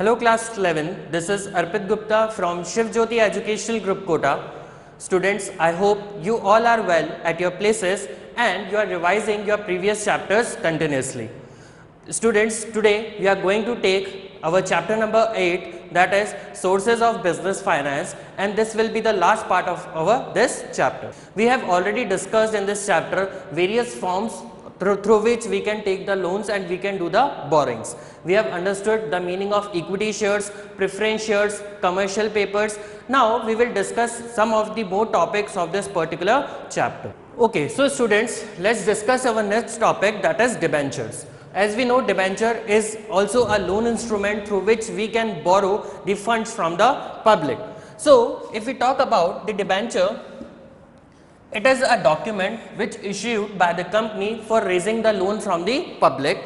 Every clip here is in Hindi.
Hello class 11, this is Arpit Gupta from Shiv Jyoti Educational Group Kota. Students, I hope you all are well at your places and you are revising your previous chapters continuously. Students, today we are going to take our chapter number 8, that is Sources of Business Finance, and this will be the last part of this chapter. We have already discussed in this chapter various forms through which we can take the loans and we can do the borrowings. We have understood the meaning of equity shares, preference shares, commercial papers. Now we will discuss some of the more topics of this particular chapter. Okay, so students, let's discuss our next topic, that is debentures. As we know, debenture is also a loan instrument through which we can borrow the funds from the public. So if we talk about the debenture, it is a document which issued by the company for raising the loan from the public.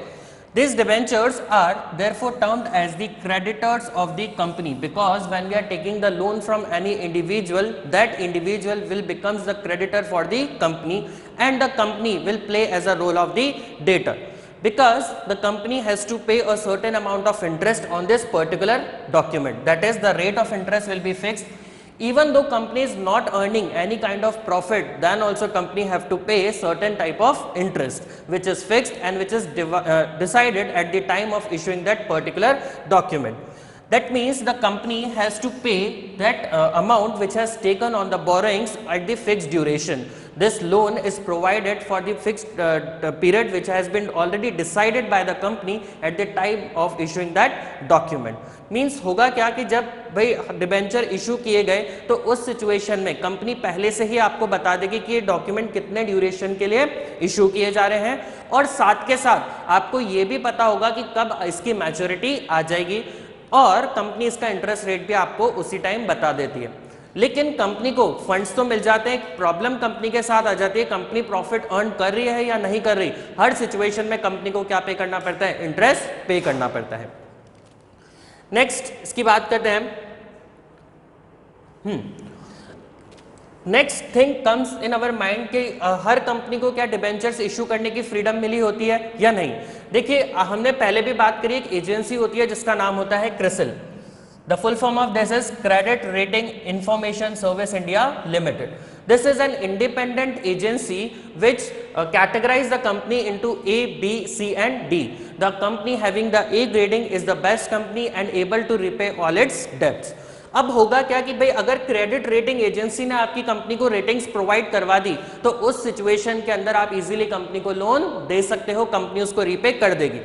These debentures are therefore termed as the creditors of the company, because when we are taking the loan from any individual, that individual will becomes the creditor for the company and the company will play as a role of the debtor, because the company has to pay a certain amount of interest on this particular document. That is, the rate of interest will be fixed. Even though company is not earning any kind of profit, then also company have to pay certain type of interest which is fixed and which is decided at the time of issuing that particular document. That means the company has to pay that amount which has taken on the borrowings at the fixed duration. This loan is provided for the fixed period which has been already decided by the company at the time of issuing that document. Means होगा क्या कि जब भाई डिबेंचर इशू किए गए तो उस सिचुएशन में कंपनी पहले से ही आपको बता देगी कि ये डॉक्यूमेंट कितने ड्यूरेशन के लिए इशू किए जा रहे हैं, और साथ के साथ आपको ये भी पता होगा कि कब इसकी मैच्योरिटी आ जाएगी, और कंपनी इसका इंटरेस्ट रेट भी आपको उसी टाइम बता देती है. लेकिन कंपनी को फंड्स तो मिल जाते हैं, एक प्रॉब्लम कंपनी के साथ आ जाती है, कंपनी प्रॉफिट अर्न कर रही है या नहीं कर रही. हर सिचुएशन में कंपनी को क्या पे करना पड़ता है? इंटरेस्ट पे करना पड़ता है. नेक्स्ट इसकी बात करते हैं. Next thing comes in our mind कि हर कंपनी को क्या डिबेंचर्स इशू करने की फ्रीडम मिली होती है या नहीं. देखिए, हमने पहले भी बात करी, एक एजेंसी होती है जिसका नाम होता है CRISIL. The full form of this is Credit Rating Information Service India Limited. This is an independent agency which categorize the company into A, B, C and D. The company having the A grading is the best company and able to repay all its debts. अब होगा क्या कि भाई अगर क्रेडिट रेटिंग एजेंसी ने आपकी कंपनी को रेटिंग्स प्रोवाइड करवा दी तो उस सिचुएशन के अंदर आप इजीली कंपनी को लोन दे सकते हो, कंपनी उसको रीपे कर देगी.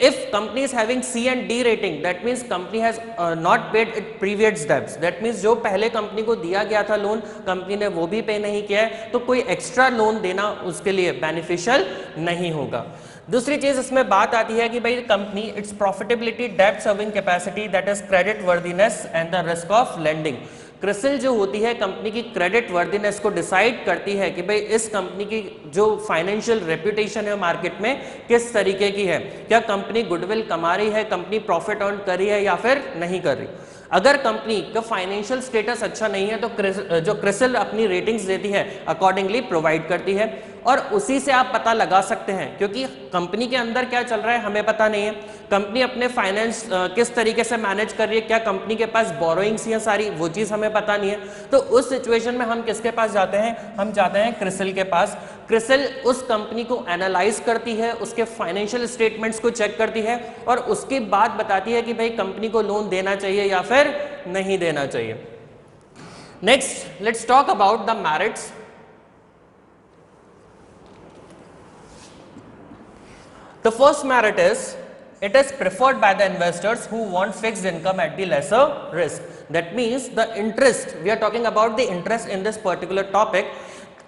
If company is having C and D rating, that means company has not paid it previous debts. That means जो पहले कंपनी को दिया गया था लोन, कंपनी ने वो भी पे नहीं किया है, तो कोई एक्स्ट्रा लोन देना उसके लिए बेनिफिशियल नहीं होगा. दूसरी चीज इसमें बात आती है कि भाई कंपनी इट्स प्रॉफिटेबिलिटी, डेब्ट serving capacity, that is credit worthiness and the risk of lending. CRISIL जो होती है कंपनी की क्रेडिट वर्दीनेस को डिसाइड करती है कि भाई इस कंपनी की जो फाइनेंशियल रेपुटेशन है मार्केट में किस तरीके की है, क्या कंपनी गुडविल कमा रही है, कंपनी प्रॉफिट अर्न कर रही है या फिर नहीं कर रही. अगर कंपनी का फाइनेंशियल स्टेटस अच्छा नहीं है तो जो क्रिसिल अपनी रेटिंग्स देती है अकॉर्डिंगली प्रोवाइड करती है, और उसी से आप पता लगा सकते हैं, क्योंकि कंपनी के अंदर क्या चल रहा है हमें पता नहीं है, कंपनी अपने फाइनेंस किस तरीके से मैनेज कर रही है, क्या कंपनी के पास बोरोइंग्स हैं सारी, वो चीज़ हमें पता नहीं है. तो उस सिचुएशन में हम किसके पास जाते हैं? हम जाते हैं क्रिसिल के पास. क्रिसिल उस कंपनी को एनालाइज करती है, उसके फाइनेंशियल स्टेटमेंट्स को चेक करती है और उसके बाद बताती है कि भाई कंपनी को लोन देना चाहिए या फिर नहीं देना चाहिए. Next let's talk about the merits. The first merit is it is preferred by the investors who want fixed income at the lesser risk. That means the interest, we are talking about the interest in this particular topic.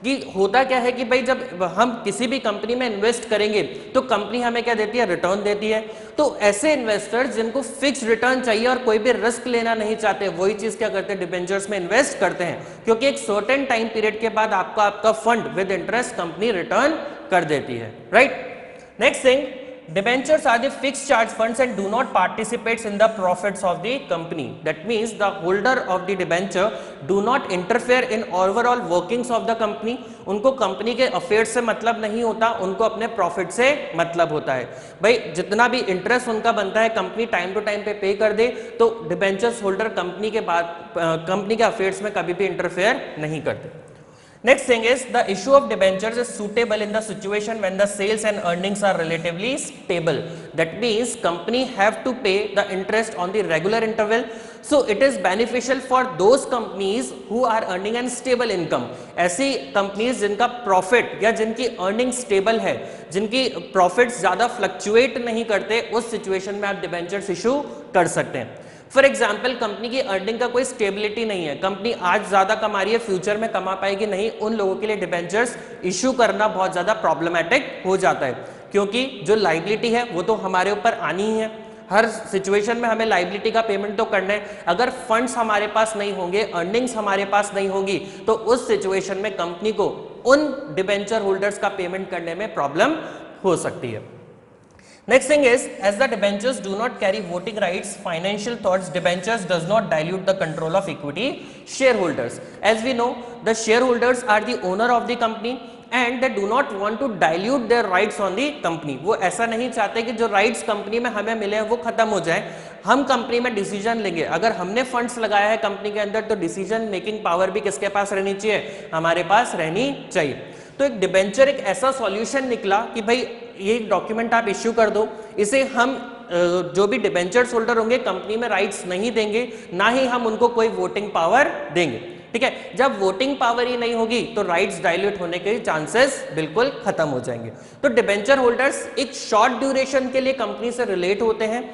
कि होता क्या है कि भाई जब हम किसी भी कंपनी में इन्वेस्ट करेंगे तो कंपनी हमें क्या देती है? रिटर्न देती है. तो ऐसे इन्वेस्टर्स जिनको फिक्स रिटर्न चाहिए और कोई भी रिस्क लेना नहीं चाहते, वही चीज क्या करते हैं? डिबेंचर्स में इन्वेस्ट करते हैं, क्योंकि एक सर्टेन टाइम पीरियड के बाद आपका fund with interest company return कर देती है. Right. Next thing, debentures are the fixed charge funds and do not participate in the profits of the company. That means the holder of the debenture do not interfere in overall workings of the company. उनको कंपनी के अफेयर से मतलब नहीं होता, उनको अपने प्रॉफिट से मतलब होता है। भाई जितना भी इंटरेस्ट उनका बनता है कंपनी टाइम टू टाइम पे कर दे, तो डिबेंचर्स होल्डर कंपनी के अफेयर्स में कभी भी इंटरफेयर नहीं करते। Next thing is the issue of debentures is suitable in the situation when the sales and earnings are relatively stable. That means company have to pay the interest on the regular interval. So it is beneficial for those companies who are earning an stable income. ऐसी companies जिनका profit या जिनकी earning stable है, जिनकी profits ज़्यादा fluctuate नहीं करते, उस situation में आप debentures issue कर सकते हैं। फॉर एग्जाम्पल कंपनी की अर्निंग का कोई स्टेबिलिटी नहीं है, कंपनी आज ज्यादा कमा रही है, फ्यूचर में कमा पाएगी नहीं, उन लोगों के लिए डिबेंचर्स इशू करना बहुत ज्यादा प्रॉब्लमैटिक हो जाता है, क्योंकि जो लाइबिलिटी है वो तो हमारे ऊपर आनी ही है। हर सिचुएशन में हमें लाइबिलिटी का पेमेंट तो करना है। अगर फंड्स हमारे पास नहीं होंगे, अर्निंग्स हमारे पास नहीं होगी, तो उस सिचुएशन में कंपनी को उन डिबेंचर होल्डर्स का पेमेंट करने में प्रॉब्लम हो सकती है। Next thing is, as the debentures do not carry voting rights, financial thoughts, debentures does not dilute the control of equity shareholders. As we know, the shareholders are the owner of the company and they do not want to dilute their rights on the company. वो ऐसा नहीं चाहते कि जो rights कंपनी में हमें मिले हैं वो खत्म हो जाए। हम कंपनी में डिसीजन लेंगे, अगर हमने फंड्स लगाया है कंपनी के अंदर तो डिसीजन मेकिंग पावर भी किसके पास रहनी चाहिए? हमारे पास रहनी चाहिए। तो एक डिबेंचर एक ऐसा सॉल्यूशन निकला कि भाई ये डॉक्यूमेंट आप इश्यू कर दो, इसे हम जो भी डिबेंचर्स होल्डर होंगे कंपनी में राइट्स नहीं देंगे, ना ही हम उनको कोई वोटिंग पावर देंगे। ठीक है, जब वोटिंग पावर ही नहीं होगी तो राइट्स डाइल्यूट होने के चांसेस बिल्कुल खत्म हो जाएंगे। तो डिबेंचर होल्डर्स एक शॉर्ट ड्यूरेशन के लिए कंपनी से रिलेट होते हैं,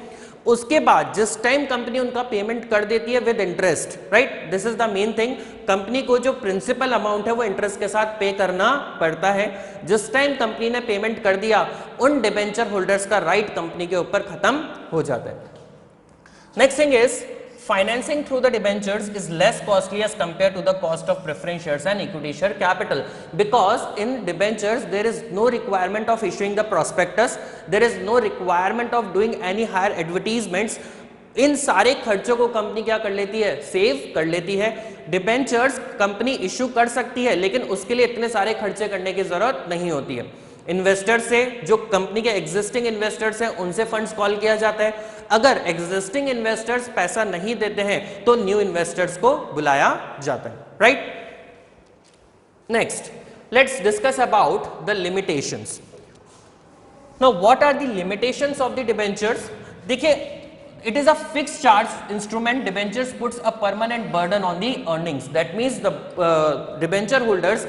उसके बाद जिस टाइम कंपनी उनका पेमेंट कर देती है with interest, right, this is the main thing, company को जो प्रिंसिपल अमाउंट है वो इंटरेस्ट के साथ पे करना पड़ता है। जिस टाइम कंपनी ने पेमेंट कर दिया, उन डिबेंचर होल्डर्स का राइट कंपनी के ऊपर खत्म हो जाता है। Next thing is, financing through the debentures is less costly as compared to the cost of preference shares and equity share capital, because in debentures there is no requirement of issuing the prospectus, there is no requirement of doing any higher advertisements। इन सारे खर्चों को कंपनी क्या कर लेती है? सेव कर लेती है। डिबेंचर्स कंपनी इश्यू कर सकती है लेकिन उसके लिए इतने सारे खर्चे करने की जरूरत नहीं होती है। इन्वेस्टर्स से, जो कंपनी के एग्जिस्टिंग इन्वेस्टर्स हैं, उनसे फंड्स कॉल किया जाता है। अगर एग्जिस्टिंग इन्वेस्टर्स पैसा नहीं देते हैं तो न्यू इन्वेस्टर्स को बुलाया जाता है, right. Next, let's discuss about the limitations. Now what are the limitations of the debentures? देखिए, it is a fixed charge instrument. Debentures puts a permanent burden on the earnings. That means the debenture holders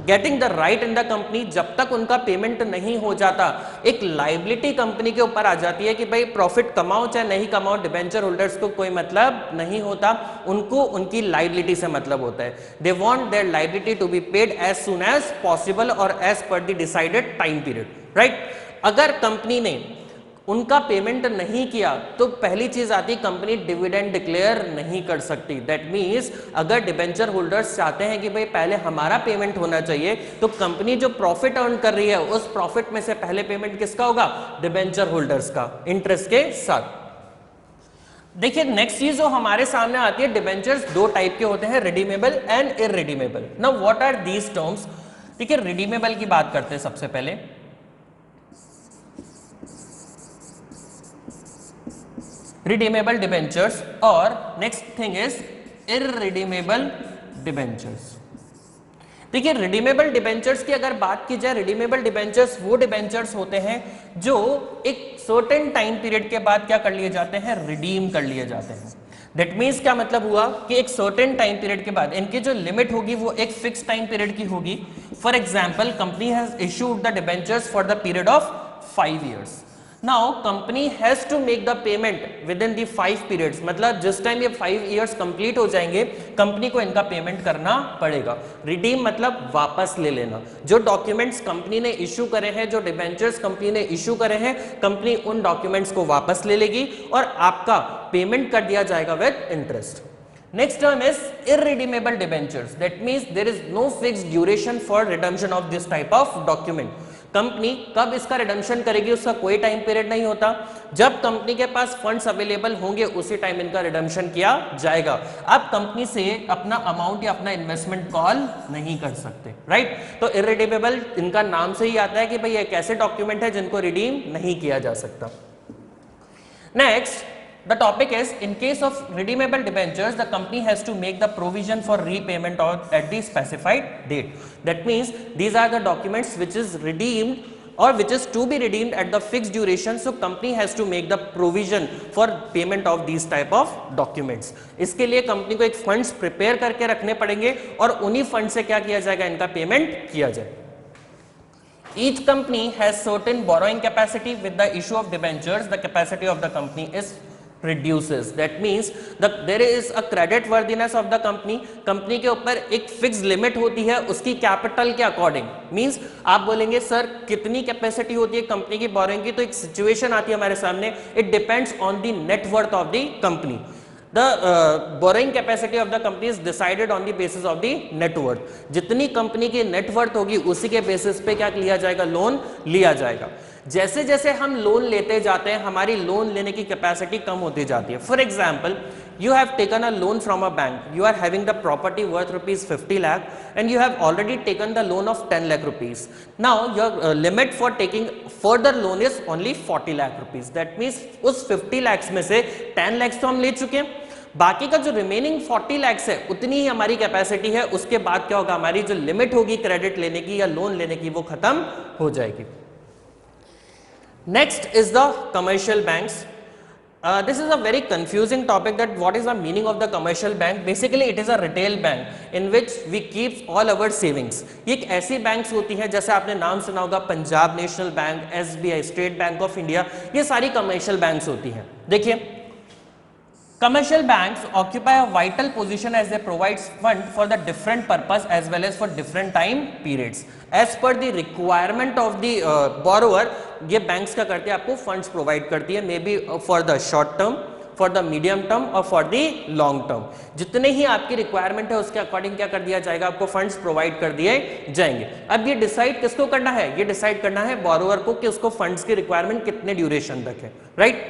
getting the right in the company, जब तक उनका पेमेंट नहीं हो जाता, एक लाइबिलिटी कंपनी के ऊपर आ जाती है कि भाई प्रॉफिट कमाओ चाहे नहीं कमाओ, डिबेंचर होल्डर्स को कोई मतलब नहीं होता, उनको उनकी लाइबिलिटी से मतलब होता है। They want their liability to be paid as soon as possible और as per the decided time period, right. अगर कंपनी ने उनका पेमेंट नहीं किया तो पहली चीज आती, कंपनी डिविडेंड डिक्लेयर नहीं कर सकती। दैट मींस अगर डिबेंचर होल्डर्स चाहते हैं कि भाई पहले हमारा पेमेंट होना चाहिए, तो कंपनी जो प्रॉफिट अर्न कर रही है उस प्रॉफिट में से पहले पेमेंट किसका होगा? डिबेंचर होल्डर्स का, इंटरेस्ट के साथ। देखिए, नेक्स्ट चीज जो हमारे सामने आती है, डिबेंचर्स दो टाइप के होते हैं, redeemable and irredeemable. Now what are these terms? देखिए, रिडीमेबल की बात करते हैं सबसे पहले। रिडीमेबल डिबेंचर्स और next thing is irredeemable debentures. देखिए, रिडीमेबल डिबेंचर्स की अगर बात की जाए, रिडीमेबल डिबेंचर्स वो डिबेंचर्स होते हैं जो एक सर्टेन टाइम पीरियड के बाद क्या कर लिए जाते हैं? रिडीम कर लिए जाते हैं। दैट मीन्स क्या मतलब हुआ कि एक सर्टेन टाइम पीरियड के बाद इनकी जो लिमिट होगी वो एक फिक्स टाइम पीरियड की होगी। For example, company has issued the debentures for the period of 5 years। Now company has to make the payment within the 5 periods, मतलब जिस टाइम ये 5 years कंप्लीट हो जाएंगे कंपनी को इनका पेमेंट करना पड़ेगा। रिडीम मतलब वापस ले लेना। जो डॉक्यूमेंट्स कंपनी ने इश्यू करे हैं, जो डिबेंचर्स कंपनी ने इश्यू करे हैं, कंपनी उन डॉक्यूमेंट्स को वापस ले लेगी और आपका पेमेंट कर दिया जाएगा with interest. Next term is irredeemable debentures. That means there is no fixed duration for redemption of this type of document. Company कब इसका रिडम्पशन करेगी उसका कोई टाइम पीरियड नहीं होता, जब कंपनी के पास फंड्स अवेलेबल होंगे उसी टाइम इनका रिडम्पशन किया जाएगा। आप कंपनी से अपना अमाउंट या अपना इन्वेस्टमेंट कॉल नहीं कर सकते, राइट। तो इरिडीमेबल इनका नाम से ही आता है कि भाई एक ऐसे डॉक्यूमेंट है जिनको रिडीम नहीं किया जा सकता। Next, the topic is, in case of redeemable debentures, the company has to make the provision for repayment at the specified date. That means these are the documents which is redeemed or which is to be redeemed at the fixed duration. So company has to make the provision for payment of these type of documents. इसके लिए कंपनी को एक फंड्स प्रिपेयर करके रखने पड़ेंगे और उन्हीं फंड से क्या किया जाएगा, इनका पेमेंट किया जाए। Each company has certain borrowing capacity. With the issue of debentures, the capacity of the company is reduces. That means there is a credit worthiness of the company. Company के ऊपर एक फिक्स लिमिट होती है उसकी कैपिटल के अकॉर्डिंग। मींस आप बोलेंगे सर कितनी कैपेसिटी होती है कंपनी की बोरोइंग की, तो एक सिचुएशन आती है हमारे सामने, it depends on the net worth of the company. The borrowing capacity of the company is decided on the basis of the net worth. जितनी कंपनी की नेटवर्थ होगी उसी के बेसिस पे क्या लिया जाएगा, लोन लिया जाएगा। जैसे जैसे हम लोन लेते जाते हैं हमारी लोन लेने की कैपेसिटी कम होती जाती है। For example, you have taken a loan from a bank, you are having the property worth rupees 50 lakh and you have already taken the loan of 10 lakh rupees. Now your limit for taking further loan is only 40 lakh rupees. That means उस 50 lakhs में से 10 lakhs तो हम ले चुके हैं, बाकी का जो रिमेनिंग 40 lakhs है उतनी ही हमारी कैपेसिटी है। उसके बाद क्या होगा, हमारी जो लिमिट होगी क्रेडिट लेने की या लोन लेने की वो खत्म हो जाएगी। Next is the commercial banks. This is a very confusing topic, that what is the meaning of the commercial bank. Basically it is a retail bank in which we keep all our savings. ये एक ऐसी बैंक्स होती हैं, जैसे आपने नाम सुना होगा Punjab national bank, SBI, state bank of India, ये सारी कमर्शियल बैंक्स होती हैं। देखिए, commercial banks occupy a vital position as they provide fund for the different purpose as well as for different time periods as per the requirement of the borrower। ये banks क्या करती है, आपको funds provide करती है, may be for the short term, for the medium term और for the long term। जितने ही आपकी रिक्वायरमेंट है उसके अकॉर्डिंग क्या कर दिया जाएगा, आपको फंड्स प्रोवाइड कर दिए जाएंगे। अब ये डिसाइड किसको करना है, ये डिसाइड करना है बोरोवर को कि उसको फंड्स की रिक्वायरमेंट कितने ड्यूरेशन तक है, right.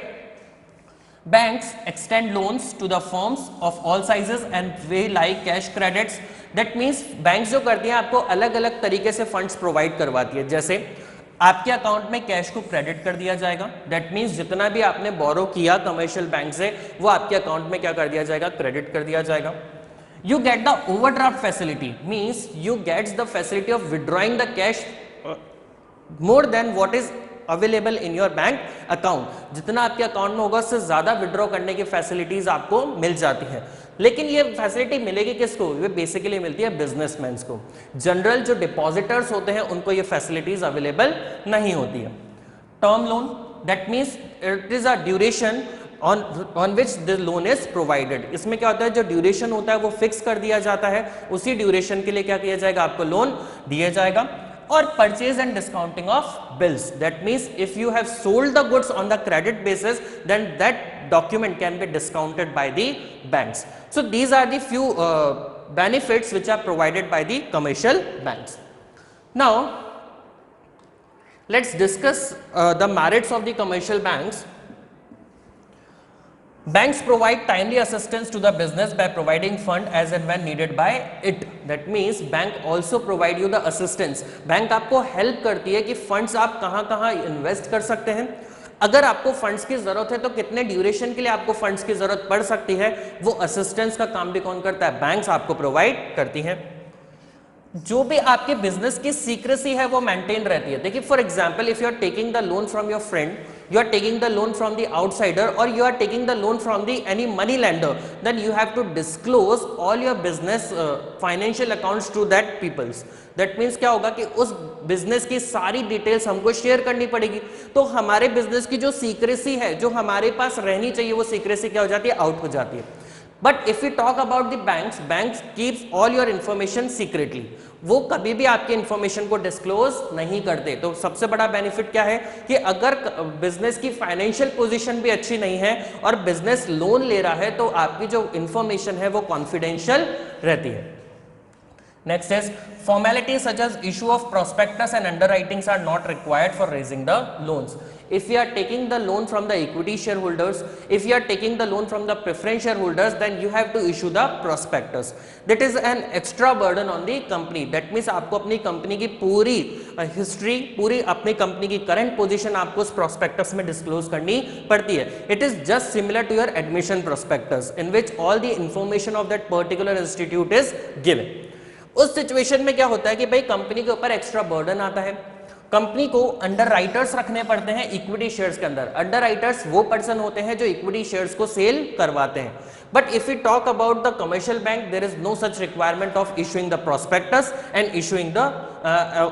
Banks extend loans to the firms of all sizes and way like cash credits. That means banks जो करती हैं आपको अलग अलग तरीके से फंड्स प्रोवाइड करवाती है। जैसे आपके अकाउंट में कैश को क्रेडिट कर दिया जाएगा, दैट मीन्स जितना भी आपने बोरो किया कमर्शियल बैंक से वो आपके अकाउंट में क्या कर दिया जाएगा, क्रेडिट कर दिया जाएगा। You get the overdraft facility, means you get the facility of withdrawing the cash more than what is available in your bank account. जितना आपके अकाउंट में होगा उससे ज्यादा विड्रॉ करने की फैसिलिटीज आपको मिल जाती हैं। लेकिन ये फैसिलिटी मिलेगी किसको, ये बेसिकली मिलती है बिजनेसमैन को। जनरल जो डिपॉजिटर्स होते हैं उनको ये फैसिलिटीज अवेलेबल नहीं होती है। Term loan, that means it is a duration on which the loan is provided। इसमें क्या होता है, जो ड्यूरेशन होता है वो फिक्स कर दिया जाता है, उसी ड्यूरेशन के लिए क्या किया जाएगा, आपको लोन दिया जाएगा। और purchase and discounting of bills, that means if you have sold the goods on the credit basis then that document can be discounted by the banks. So these are the few benefits which are provided by the commercial banks. Now let's discuss the merits of the commercial banks. Banks provide timely assistance to the business by providing fund as and when needed by it. That means bank also provide you the assistance. Bank आपको हेल्प करती है कि फंड्स आप कहाँ कहाँ इन्वेस्ट कर सकते हैं। अगर आपको फंड्स की जरूरत है तो कितने ड्यूरेशन के लिए आपको फंड्स की जरूरत पड़ सकती है, वो असिस्टेंस का काम भी कौन करता है, बैंक्स आपको प्रोवाइड करती हैं। जो भी आपके बिजनेस की सीक्रेसी है वो मेंटेन रहती है। देखिए for example, if you are taking the loan from your friend, you are taking the loan from the outsider or you are taking the loan from the any money lender, then you have to disclose all your business financial accounts to that peoples. That means क्या होगा कि उस बिजनेस की सारी डिटेल्स हमको शेयर करनी पड़ेगी। तो हमारे बिजनेस की जो सीक्रेसी है, जो हमारे पास रहनी चाहिए, वो सीक्रेसी क्या हो जाती है, आउट हो जाती है। But if you talk about the banks, banks keeps all your information secretly. वो कभी भी आपके इन्फॉर्मेशन को डिस्क्लोज नहीं करते। तो सबसे बड़ा बेनिफिट क्या है कि अगर बिजनेस की फाइनेंशियल पोजीशन भी अच्छी नहीं है और बिजनेस लोन ले रहा है तो आपकी जो इन्फॉर्मेशन है वो कॉन्फिडेंशियल रहती है। Next is formalities such as issue of prospectus and underwritings are not required for raising the loans. If you are taking the loan from the equity shareholders, if you are taking the loan from the preference shareholders, then you have to issue the prospectus. That is an extra burden on the company. That means आपको अपनी कंपनी की पूरी हिस्ट्री, पूरी अपनी कंपनी की करंट पोजीशन आपको उस प्रोस्पेक्टस में डिस्क्लोज करनी पड़ती है. It is just similar to your admission prospectus in which all the information of that particular institute is given. उस सिचुएशन में क्या होता है कि भाई कंपनी के ऊपर एक्स्ट्रा बर्डन आता है. कंपनी को अंडर राइटर्स रखने पड़ते हैं इक्विटी शेयर्स के अंदर. अंडर राइटर्स वो पर्सन होते हैं जो इक्विटी शेयर्स को सेल करवाते हैं. But if you talk about the commercial bank, there is no such requirement of issuing the prospectus and issuing the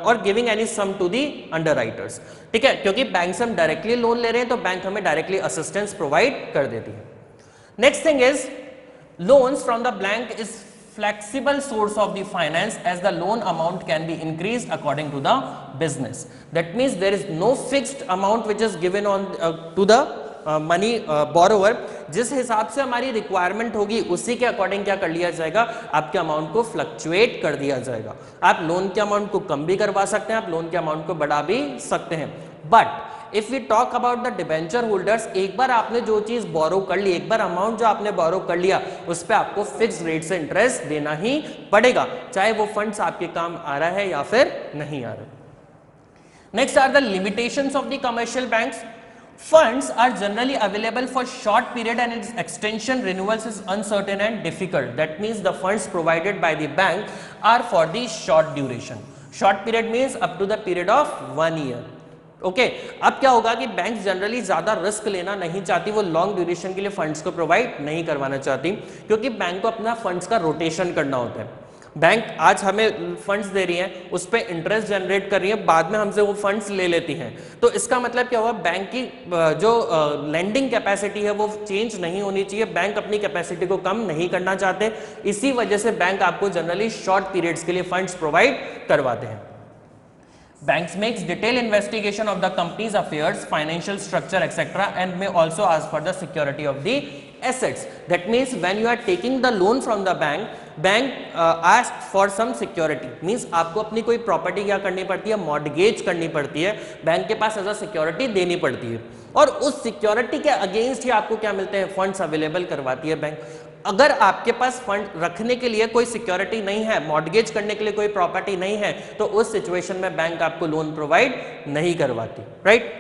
और giving any sum to the underwriters. ठीक है, क्योंकि बैंक से हम डायरेक्टली लोन ले रहे हैं तो बैंक हमें डायरेक्टली असिस्टेंस प्रोवाइड कर देती है. Next thing is loans from the bank is flexible source of the finance as the loan amount can be increased according to the business. That means there is no fixed amount which is given on to the money borrower. जिस हिसाब से हमारी रिक्वायरमेंट होगी उसी के अकॉर्डिंग क्या कर लिया जाएगा, आपके अमाउंट को फ्लक्चुएट कर दिया जाएगा. आप लोन के अमाउंट को कम भी करवा सकते हैं, आप लोन के अमाउंट को बढ़ा भी सकते हैं. But if we talk about the debenture holders, एक बार आपने जो चीज बोरो कर ली, एक बार अमाउंट जो आपने बोरो कर लिया, उस पर आपको फिक्स रेट से इंटरेस्ट देना ही पड़ेगा, चाहे वो फंड्स आपके काम आ रहा है या फिर नहीं आ रहा. Next are the limitations of the commercial banks. Funds are generally available for short period and its extension renewals is uncertain and difficult. That means the funds provided by the bank are for the short duration. Short period means up to the period of 1 year. Okay अब क्या होगा कि बैंक जनरली ज्यादा रिस्क लेना नहीं चाहती, वो लॉन्ग ड्यूरेशन के लिए फंड्स को प्रोवाइड नहीं करवाना चाहती, क्योंकि बैंक को अपना फंड्स का रोटेशन करना होता है. बैंक आज हमें फंड्स दे रही है, उस पर इंटरेस्ट जनरेट कर रही है, बाद में हमसे वो फंड्स ले लेती हैं. तो इसका मतलब क्या हुआ, बैंक की जो लेंडिंग कैपेसिटी है वो चेंज नहीं होनी चाहिए. बैंक अपनी कैपेसिटी को कम नहीं करना चाहते, इसी वजह से बैंक आपको जनरली शॉर्ट पीरियड्स के लिए फंड्स प्रोवाइड करवाते हैं. Banks makes detailed investigation of the company's affairs, financial structure, etc., and may also ask for the security of the assets. That means when you are taking the loan from the bank asks for some security. Means आपको अपनी कोई प्रॉपर्टी क्या करनी पड़ती है, मॉर्गेज करनी पड़ती है, बैंक के पास एज अ सिक्योरिटी देनी पड़ती है, और उस सिक्योरिटी के अगेंस्ट ही आपको क्या मिलते हैं, फंड्स अवेलेबल करवाती है बैंक. अगर आपके पास फंड रखने के लिए कोई सिक्योरिटी नहीं है, मॉर्गेज करने के लिए कोई प्रॉपर्टी नहीं है, तो उस सिचुएशन में बैंक आपको लोन प्रोवाइड नहीं करवाती. राइट.